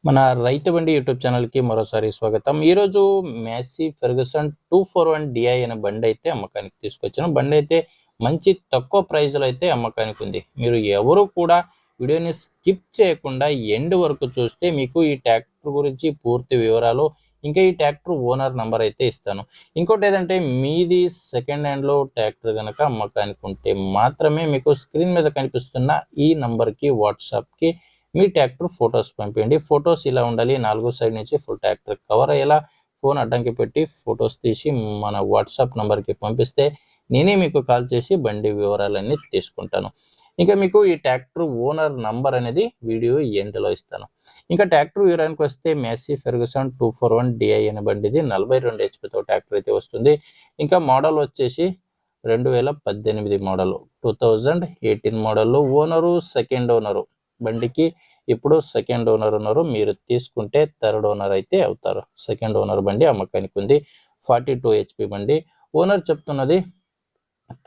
మన రైతు బండి యూట్యూబ్ ఛానల్కి మరోసారి స్వాగతం. ఈరోజు మ్యాసీ ఫెర్గుసన్ 241 డిఐ అనే బండి అయితే అమ్మకానికి తీసుకొచ్చాను. బండి అయితే మంచి తక్కువ ప్రైజ్లో అయితే అమ్మకానికి ఉంది. మీరు ఎవరు కూడా వీడియోని స్కిప్ చేయకుండా ఎండ్ వరకు చూస్తే మీకు ఈ ట్రాక్టర్ గురించి పూర్తి వివరాలు, ఇంకా ఈ ట్రాక్టర్ ఓనర్ నంబర్ అయితే ఇస్తాను. ఇంకోటి ఏదంటే మీది సెకండ్ హ్యాండ్లో ట్రాక్టర్ కనుక అమ్మకానికి ఉంటే మాత్రమే మీకు స్క్రీన్ మీద కనిపిస్తున్న ఈ నంబర్కి వాట్సాప్కి మీ ట్రాక్టర్ ఫొటోస్ పంపించండి. ఫొటోస్ ఇలా ఉండాలి, 4 సైడ్ నుంచి ఫుల్ ట్రాక్టర్ కవర్ అయ్యేలా ఫోన్ అడ్డంకి పెట్టి ఫొటోస్ తీసి మన వాట్సాప్ నెంబర్కి పంపిస్తే నేనే మీకు కాల్ చేసి బండి వివరాలన్నీ తీసుకుంటాను. ఇంకా మీకు ఈ ట్రాక్టర్ ఓనర్ నంబర్ అనేది వీడియో ఎండ్లో ఇస్తాను. ఇంకా ట్రాక్టర్ వివరానికి వస్తే మ్యాసీ ఫెర్గుసన్ 241 డిఐ అనే బండిది 42 హెచ్పితో ట్రాక్టర్ అయితే వస్తుంది. ఇంకా మోడల్ వచ్చేసి 2018 model, 2018 model. Owner second owner, బండికి ఇప్పుడు సెకండ్ ఓనర్ ఉన్నారు. మీరు తీసుకుంటే థర్డ్ ఓనర్ అయితే అవుతారు. సెకండ్ ఓనర్ బండి అమ్మకానికి ఉంది. 42 హెచ్పి బండి. ఓనర్ చెప్తున్నది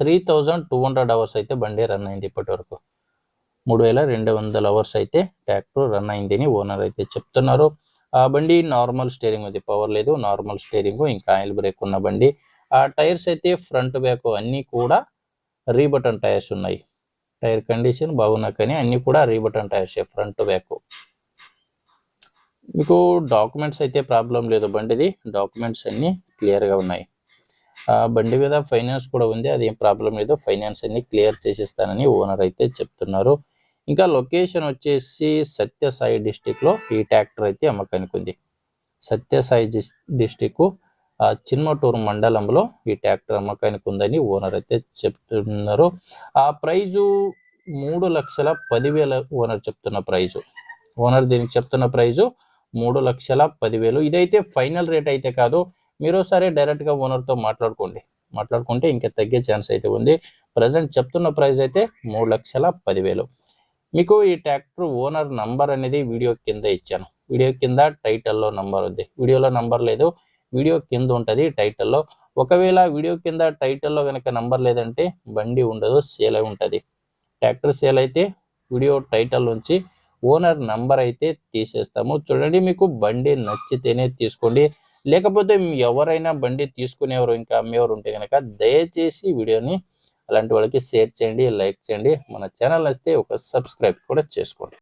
3200 అవర్స్ అయితే బండి రన్ అయింది. ఇప్పటి వరకు 3200 అవర్స్ అయితే ట్రాక్టర్ రన్ అయిందని ఓనర్ అయితే చెప్తున్నారు. ఆ బండి నార్మల్ స్టీరింగ్ ఉంది, పవర్ లేదు, నార్మల్ స్టీరింగ్, ఇంకా ఆయిల్ బ్రేక్ ఉన్న బండి. ఆ టైర్స్ అయితే ఫ్రంట్ బ్యాక్ అన్నీ కూడా రీబటన్ టైర్స్ ఉన్నాయి. టైర్ కండిషన్ బాగున్నా కానీ అన్ని కూడా రీబటన్ టైర్స్ ఫ్రంట్ బ్యాక్. మీకు డాక్యుమెంట్స్ అయితే ప్రాబ్లం లేదు, బండిది డాక్యుమెంట్స్ అన్ని క్లియర్గా ఉన్నాయి. ఆ బండి మీద ఫైనాన్స్ కూడా ఉంది, అదేం ప్రాబ్లం లేదు. ఫైనాన్స్ అన్ని క్లియర్ చేసిస్తానని ఓనర్ అయితే చెప్తున్నారు. ఇంకా లొకేషన్ వచ్చేసి సత్యసాయి డిస్టిక్లో ఈ ట్రాక్టర్ అయితే అమ్మకానికి ఉంది. సత్యసాయి డిస్టిక్ చిన్మటూరు మండలంలో ఈ ట్రాక్టర్ అమ్మకానికి ఉందని ఓనర్ అయితే చెప్తున్నారు. ఆ ప్రైజు 3,10,000 ఓనర్ చెప్తున్న ప్రైజు. ఓనర్ దీనికి చెప్తున్న ప్రైజు 3,10,000. ఇదైతే ఫైనల్ రేట్ అయితే కాదు. మీరు సరే డైరెక్ట్గా ఓనర్తో మాట్లాడుకుంటే ఇంకా తగ్గే ఛాన్స్ అయితే ఉంది. ప్రజెంట్ చెప్తున్న ప్రైస్ అయితే 3,10,000. మీకు ఈ ట్రాక్టర్ ఓనర్ నంబర్ అనేది వీడియో కింద ఇచ్చాను. వీడియో కింద టైటిల్లో నంబర్ ఉంది, వీడియోలో నంబర్ లేదు, వీడియో కింద ఉంటుంది టైటిల్లో. ఒకవేళ వీడియో కింద టైటిల్లో కనుక నంబర్ లేదంటే బండి ఉండదు, సేల్ అయి ఉంటుంది. ట్రాక్టర్ సేల్ అయితే వీడియో టైటిల్ నుంచి ఓనర్ నంబర్ అయితే తీసేస్తాము. చూడండి, మీకు బండి నచ్చితేనే తీసుకోండి. లేకపోతే ఎవరైనా బండి తీసుకునేవారు ఇంకా అమ్మేవారు ఉంటే కనుక దయచేసి వీడియోని అలాంటి వాళ్ళకి షేర్ చేయండి, లైక్ చేయండి. మన ఛానల్ నచ్చితే ఒక సబ్స్క్రైబ్ కూడా చేసుకోండి.